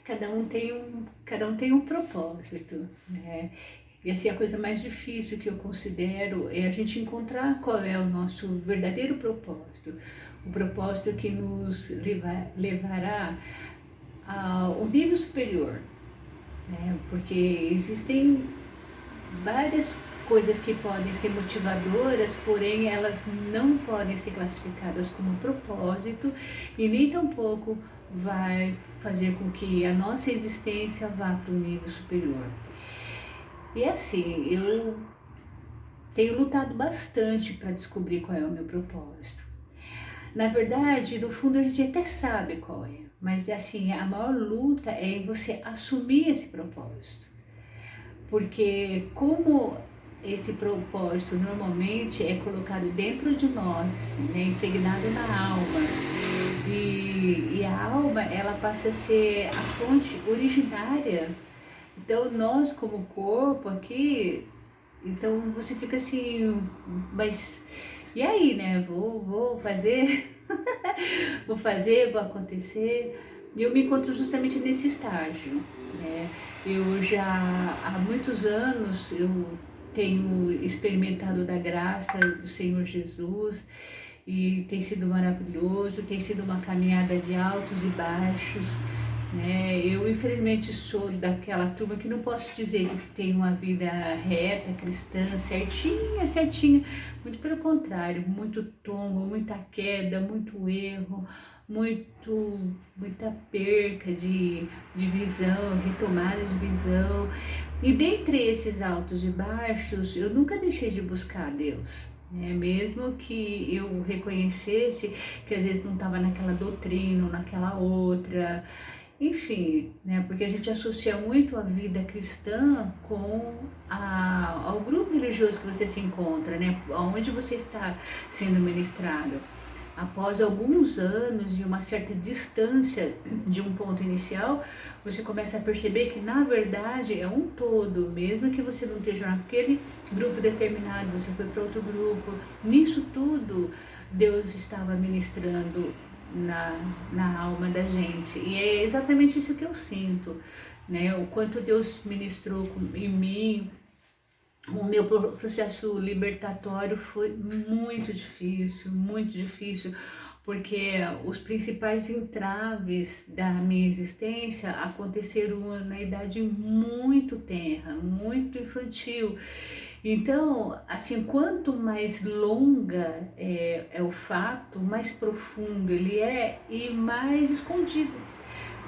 cada um tem um propósito, né? E assim, a coisa mais difícil que eu considero é a gente encontrar qual é o nosso verdadeiro propósito. O propósito que nos levará ao nível superior, né? Porque existem várias coisas que podem ser motivadoras, porém elas não podem ser classificadas como propósito e nem tampouco vai fazer com que a nossa existência vá para um nível superior. E assim, eu tenho lutado bastante para descobrir qual é o meu propósito. Na verdade, no fundo a gente até sabe qual é, mas assim, a maior luta é em você assumir esse propósito. Porque como esse propósito normalmente é colocado dentro de nós, né, impregnado na alma, e a alma ela passa a ser a fonte originária. Então nós como corpo aqui, então você fica assim, mas e aí, né? Vou fazer, vou acontecer. E eu me encontro justamente nesse estágio, né? Eu já há muitos anos eu tenho experimentado da graça do Senhor Jesus e tem sido maravilhoso, tem sido uma caminhada de altos e baixos, né? Eu infelizmente sou daquela turma que não posso dizer que tem uma vida reta, cristã, certinha, certinha. Muito pelo contrário, muito tombo, muita queda, muito erro, muita perca de visão, retomada de visão. E dentre esses altos e baixos, eu nunca deixei de buscar a Deus. Mesmo que eu reconhecesse que às vezes não estava naquela doutrina ou naquela outra, enfim, né? Porque a gente associa muito a vida cristã com ao grupo religioso que você se encontra, né? Onde você está sendo ministrado. Após alguns anos e uma certa distância de um ponto inicial, você começa a perceber que na verdade é um todo, mesmo que você não esteja naquele grupo determinado, você foi para outro grupo. Nisso tudo, Deus estava ministrando na alma da gente. E é exatamente isso que eu sinto, né? O quanto Deus ministrou em mim. O meu processo libertatório foi muito difícil, porque os principais entraves da minha existência aconteceram na idade muito tenra, muito infantil. Então, assim, quanto mais longa é o fato, mais profundo ele é e mais escondido.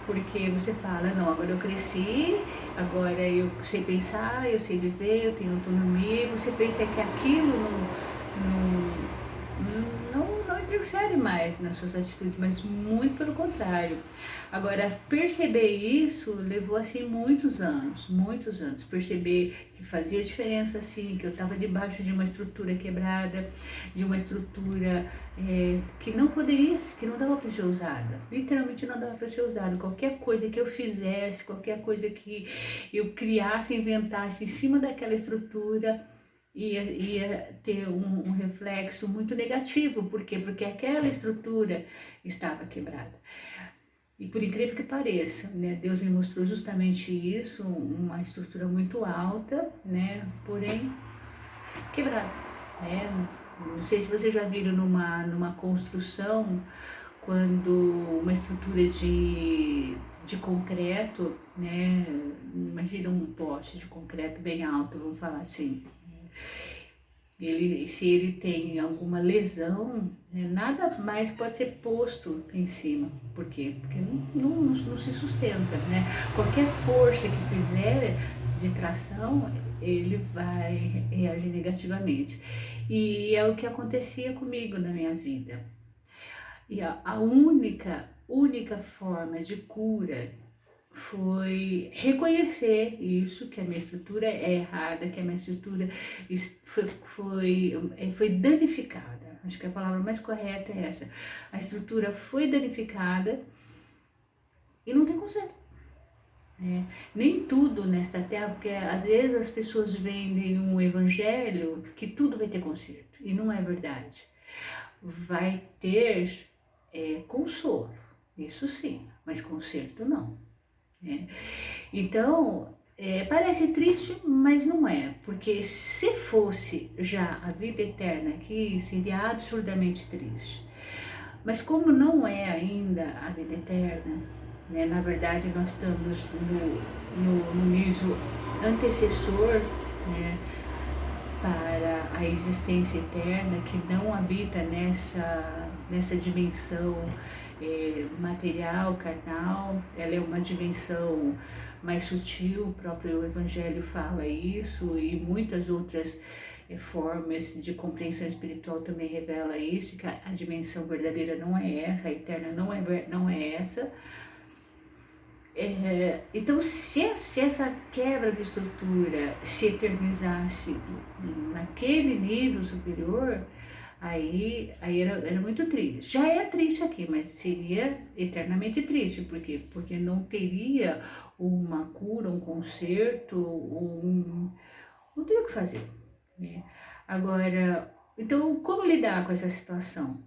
Porque você fala, não, agora eu cresci, agora eu sei pensar, eu sei viver, eu tenho autonomia, e você pensa que aquilo não interfere mais nas suas atitudes, mas muito pelo contrário. Agora, perceber isso levou assim muitos anos. Perceber que fazia diferença assim, que eu estava debaixo de uma estrutura quebrada, de uma estrutura que não poderia, que não dava para ser usada. Literalmente não dava para ser usada. Qualquer coisa que eu fizesse, qualquer coisa que eu criasse, inventasse em cima daquela estrutura, ia ter um reflexo muito negativo. Por quê? Porque aquela estrutura estava quebrada. E por incrível que pareça, né, Deus me mostrou justamente isso, uma estrutura muito alta, né, porém quebrada, né. Não sei se vocês já viram numa construção, quando uma estrutura de concreto, né, imagina um poste de concreto bem alto, vamos falar assim, se ele tem alguma lesão, né, nada mais pode ser posto em cima. Por quê? Porque não se sustenta, né? Qualquer força que fizer de tração, ele vai reagir negativamente. E é o que acontecia comigo na minha vida. E a única forma de cura foi reconhecer isso, que a minha estrutura é errada, que a minha estrutura foi danificada. Acho que a palavra mais correta é essa. A estrutura foi danificada e não tem conserto. Nem tudo nesta terra, porque às vezes as pessoas vendem um evangelho que tudo vai ter conserto, e não é verdade. Vai ter consolo, isso sim, mas conserto não. né? Então, parece triste, mas não é, porque se fosse já a vida eterna aqui, seria absurdamente triste. Mas como não é ainda a vida eterna, né, na verdade nós estamos no nível antecessor, né, para a existência eterna, que não habita nessa dimensão material, carnal. Ela é uma dimensão mais sutil, o próprio Evangelho fala isso, e muitas outras formas de compreensão espiritual também revela isso, que a dimensão verdadeira não é essa, a eterna não é essa. Então, se essa quebra de estrutura se eternizasse naquele nível superior, aí era muito triste. Já é triste aqui, mas seria eternamente triste. Por quê? Porque não teria uma cura, um conserto, não teria o que fazer, né? Agora, então, como lidar com essa situação?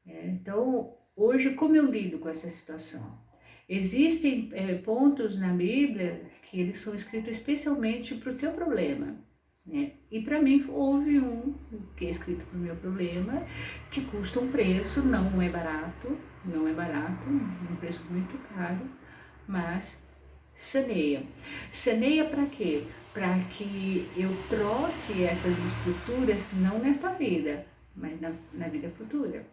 Então, hoje, como eu lido com essa situação? Existem pontos na Bíblia que eles são escritos especialmente para o teu problema, né? E para mim houve um que é escrito para o meu problema, que custa um preço, não é barato, um preço muito caro, mas saneia. Saneia para quê? Para que eu troque essas estruturas, não nesta vida, mas na vida futura.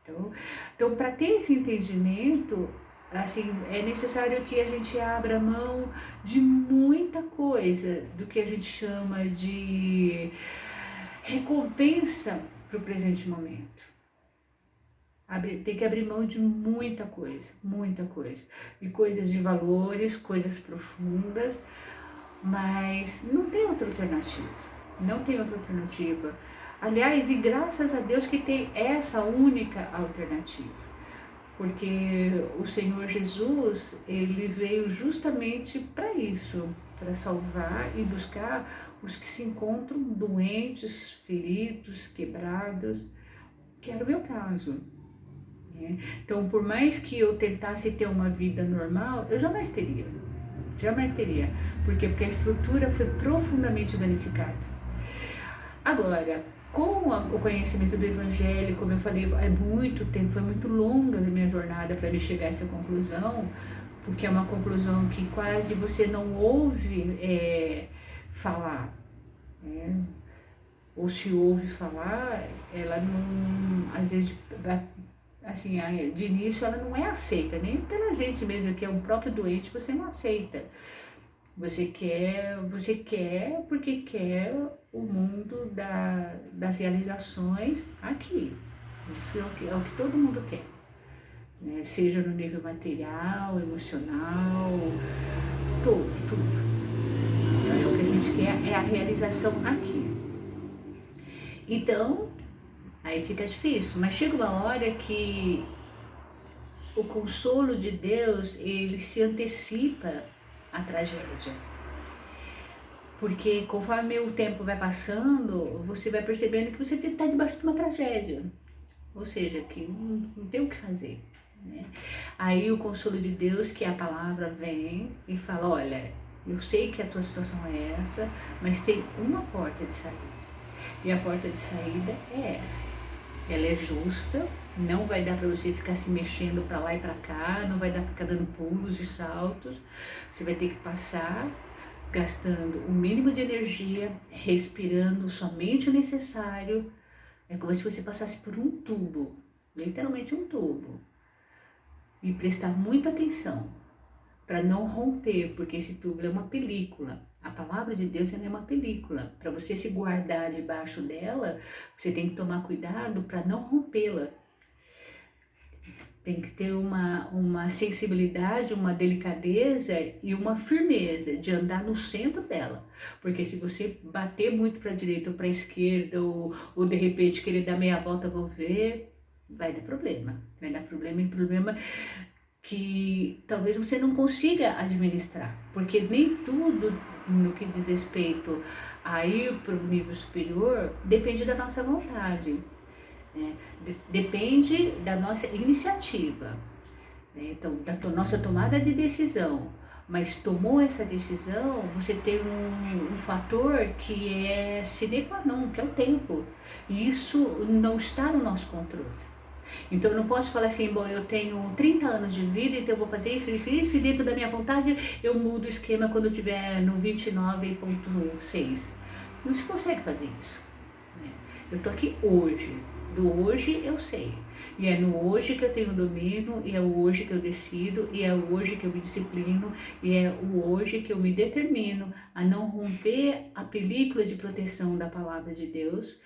Então, para ter esse entendimento, assim, é necessário que a gente abra mão de muita coisa do que a gente chama de recompensa para o presente momento. Tem que abrir mão de muita coisa. E coisas de valores, coisas profundas, mas não tem outra alternativa. Aliás, e graças a Deus que tem essa única alternativa. Porque o Senhor Jesus, ele veio justamente para isso, para salvar e buscar os que se encontram doentes, feridos, quebrados, que era o meu caso. Então, por mais que eu tentasse ter uma vida normal, eu jamais teria. Por quê? Porque a estrutura foi profundamente danificada. Agora, com o conhecimento do Evangelho, como eu falei, foi muito longa a minha jornada para me chegar a essa conclusão, porque é uma conclusão que quase você não ouve falar, né? Ou se ouve falar, ela não, às vezes, assim, de início ela não é aceita, nem pela gente mesmo, que é um próprio doente, você não aceita. Você quer porque quer o mundo das realizações aqui. Isso é o que todo mundo quer, né? Seja no nível material, emocional, tudo. O que a gente quer é a realização aqui. Então, aí fica difícil, mas chega uma hora que o consolo de Deus, ele se antecipa a tragédia. Porque conforme o tempo vai passando, você vai percebendo que você está debaixo de uma tragédia. Ou seja, que não tem o que fazer, né? Aí o consolo de Deus, que é a palavra, vem e fala, olha, eu sei que a tua situação é essa, mas tem uma porta de saída. E a porta de saída é essa. Ela é justa, não vai dar para você ficar se mexendo para lá e para cá, não vai dar para ficar dando pulos e saltos. Você vai ter que passar gastando o mínimo de energia, respirando somente o necessário. É como se você passasse por um tubo, literalmente um tubo. E prestar muita atenção para não romper, porque esse tubo é uma película. A palavra de Deus é uma película. Para você se guardar debaixo dela, você tem que tomar cuidado para não rompê-la. Tem que ter uma sensibilidade, uma delicadeza e uma firmeza de andar no centro dela. Porque se você bater muito para a direita ou para a esquerda, ou de repente querer dar meia volta, vou ver, vai dar problema. Vai dar problema que talvez você não consiga administrar. Porque nem tudo no que diz respeito a ir para o nível superior depende da nossa vontade. Depende da nossa iniciativa. né? Então, da nossa tomada de decisão, mas tomou essa decisão, você tem um fator que é sine qua non, que é o tempo. E isso não está no nosso controle. Então eu não posso falar assim, bom, eu tenho 30 anos de vida, então eu vou fazer isso, isso, isso, e dentro da minha vontade eu mudo o esquema quando eu estiver no 29,6. Não se consegue fazer isso, né? Eu estou aqui hoje, do hoje eu sei. E é no hoje que eu tenho domínio, e é o hoje que eu decido, e é o hoje que eu me disciplino, e é o hoje que eu me determino a não romper a película de proteção da palavra de Deus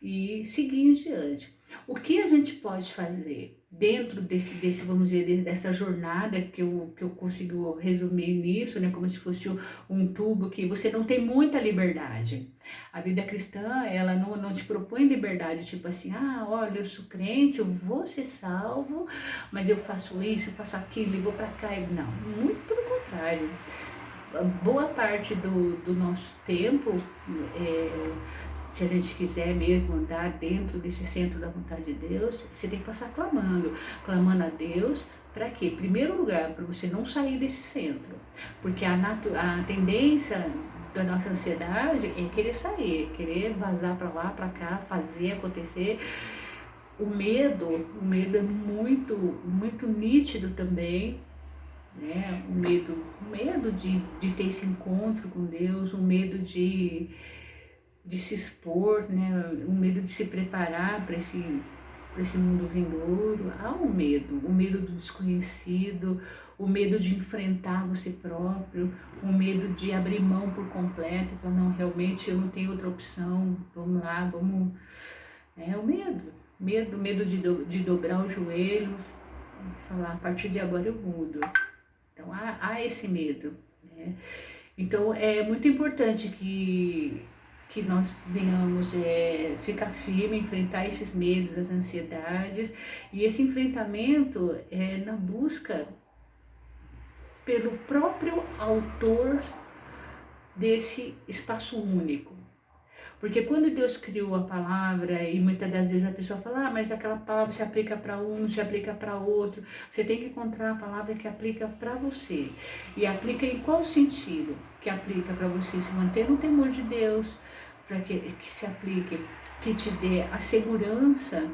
e seguir em diante. O que a gente pode fazer dentro desse vamos dizer, dessa jornada que eu consigo resumir nisso, né, como se fosse um tubo que você não tem muita liberdade. A vida cristã, ela não te propõe liberdade, tipo assim, ah, olha, eu sou crente, eu vou ser salvo, mas eu faço isso, eu faço aquilo, e vou para cá. Não, muito pelo contrário. Boa parte do nosso tempo, se a gente quiser mesmo andar dentro desse centro da vontade de Deus, você tem que passar clamando a Deus. Para quê? Em primeiro lugar, para você não sair desse centro, porque a tendência da nossa ansiedade é querer sair, querer vazar para lá, para cá, fazer acontecer. O medo é muito, muito nítido também, né? O medo de ter esse encontro com Deus, o medo de se expor, né? O medo de se preparar para esse mundo vindouro. Há o medo do desconhecido, o medo de enfrentar você próprio, o medo de abrir mão por completo e falar, não, realmente eu não tenho outra opção, vamos lá, vamos... É o medo de dobrar o joelho e falar, a partir de agora eu mudo. Então há esse medo, né? Então é muito importante que nós venhamos ficar firme, enfrentar esses medos, as ansiedades, e esse enfrentamento é na busca pelo próprio autor desse espaço único. Porque quando Deus criou a palavra, e muitas das vezes a pessoa fala, ah, mas aquela palavra se aplica para um, não se aplica para outro. Você tem que encontrar a palavra que aplica para você. E aplica em qual sentido? Que aplica para você se manter no temor de Deus, para que se aplique, que te dê a segurança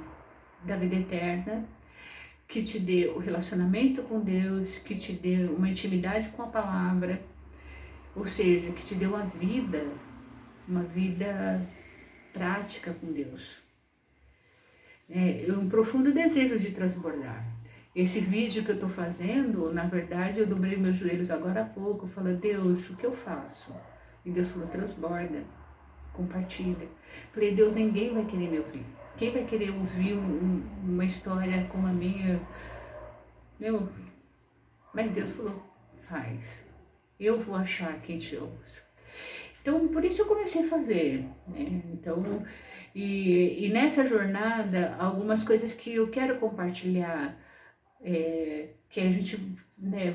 da vida eterna, que te dê o relacionamento com Deus, que te dê uma intimidade com a palavra, ou seja, que te dê uma vida prática com Deus. Um profundo desejo de transbordar. Esse vídeo que eu estou fazendo, na verdade, eu dobrei meus joelhos agora há pouco, falei, Deus, o que eu faço? E Deus falou, transborda, compartilha. Falei, Deus, ninguém vai querer me ouvir. Quem vai querer ouvir uma história como a minha? Mas Deus falou, faz. Eu vou achar quem te ouça. Então, por isso eu comecei a fazer, né? Então, e nessa jornada, algumas coisas que eu quero compartilhar, que a gente, né,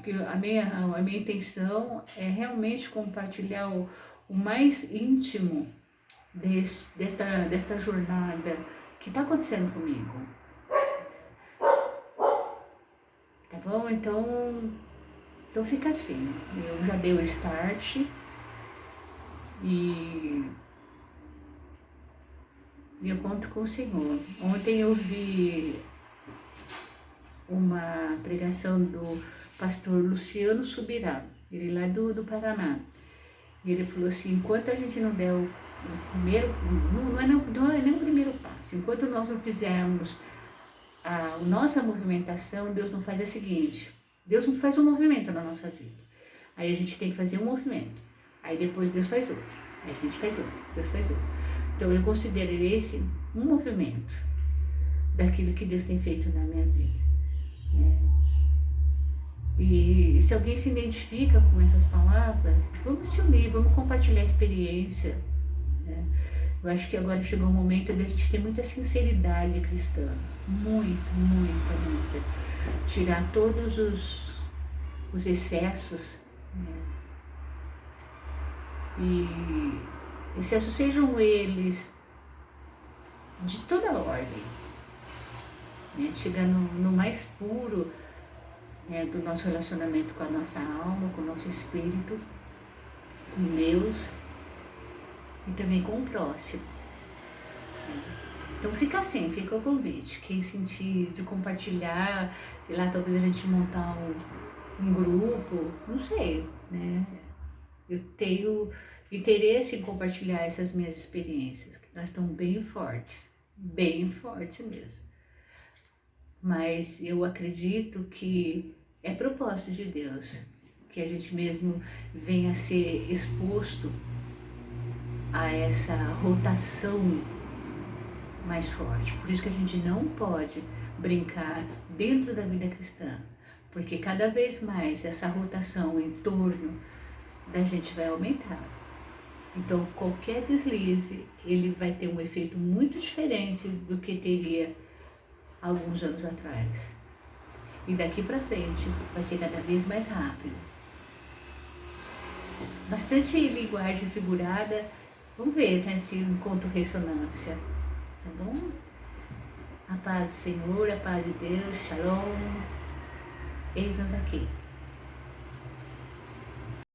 que a minha intenção é realmente compartilhar o mais íntimo desta jornada que está acontecendo comigo. Tá bom? Então fica assim, eu já dei o start. E eu conto com o Senhor. Ontem eu vi uma pregação do pastor Luciano Subirá, ele lá do Paraná. E ele falou assim, enquanto a gente não der o primeiro, não é nem o primeiro passo, enquanto nós não fizermos a nossa movimentação, Deus não faz a seguinte, Deus não faz um movimento na nossa vida. Aí a gente tem que fazer um movimento. Aí depois Deus faz outro, aí a gente faz outro, Deus faz outro. Então eu considero esse um movimento daquilo que Deus tem feito na minha vida. E se alguém se identifica com essas palavras, vamos se unir, vamos compartilhar a experiência. Eu acho que agora chegou o momento de a gente ter muita sinceridade cristã, muita. Tirar todos os excessos, e excessos sejam eles de toda ordem, né? Chegar no mais puro, né, do nosso relacionamento com a nossa alma, com o nosso espírito, com Deus e também com o próximo. Então fica assim, fica o convite. Quem sentir de compartilhar, sei lá, talvez a gente montar um grupo, não sei, né? Eu tenho interesse em compartilhar essas minhas experiências, que elas estão bem fortes mesmo. Mas eu acredito que é propósito de Deus, que a gente mesmo venha a ser exposto a essa rotação mais forte. Por isso que a gente não pode brincar dentro da vida cristã, porque cada vez mais essa rotação em torno da gente vai aumentar. Então qualquer deslize, ele vai ter um efeito muito diferente do que teria alguns anos atrás. E daqui para frente vai ser cada vez mais rápido. Bastante linguagem figurada. Vamos ver, né, se eu encontro ressonância. Tá bom? A paz do Senhor, a paz de Deus, Shalom. Eis-nos aqui.